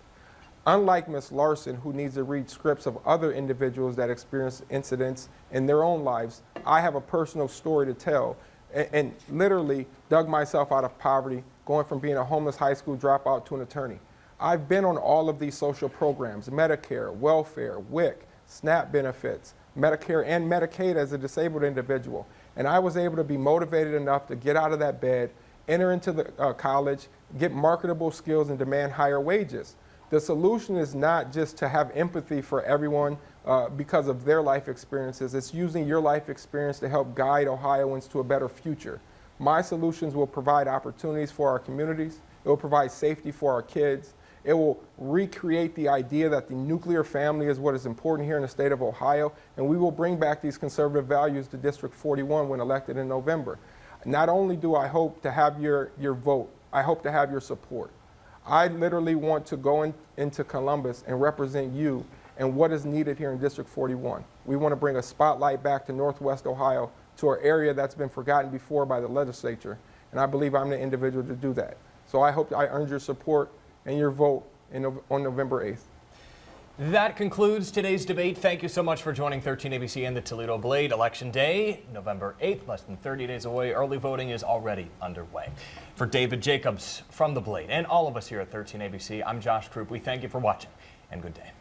Unlike Ms. Larson, who needs to read scripts of other individuals that experience incidents in their own lives, I have a personal story to tell and literally dug myself out of poverty, going from being a homeless high school dropout to an attorney. I've been on all of these social programs, Medicare, welfare, WIC, SNAP benefits, Medicare and Medicaid as a disabled individual. And I was able to be motivated enough to get out of that bed, enter into the college, get marketable skills, and demand higher wages. The solution is not just to have empathy for everyone because of their life experiences. It's using your life experience to help guide Ohioans to a better future. My solutions will provide opportunities for our communities. It will provide safety for our kids. It will recreate the idea that the nuclear family is what is important here in the state of Ohio, and we will bring back these conservative values to District 41 when elected in November. Not only do I hope to have your vote, I hope to have your support. I literally want to go into Columbus and represent you and what is needed here in District 41. We want to bring a spotlight back to Northwest Ohio, to our area that's been forgotten before by the legislature, and I believe I'm the individual to do that. So I hope I earned your support and your vote on November 8th. That concludes today's debate. Thank you so much for joining 13 ABC and the Toledo Blade. Election Day, November 8th, less than 30 days away. Early voting is already underway. For David Jacobs from the Blade and all of us here at 13 ABC, I'm Josh Krupp. We thank you for watching and good day.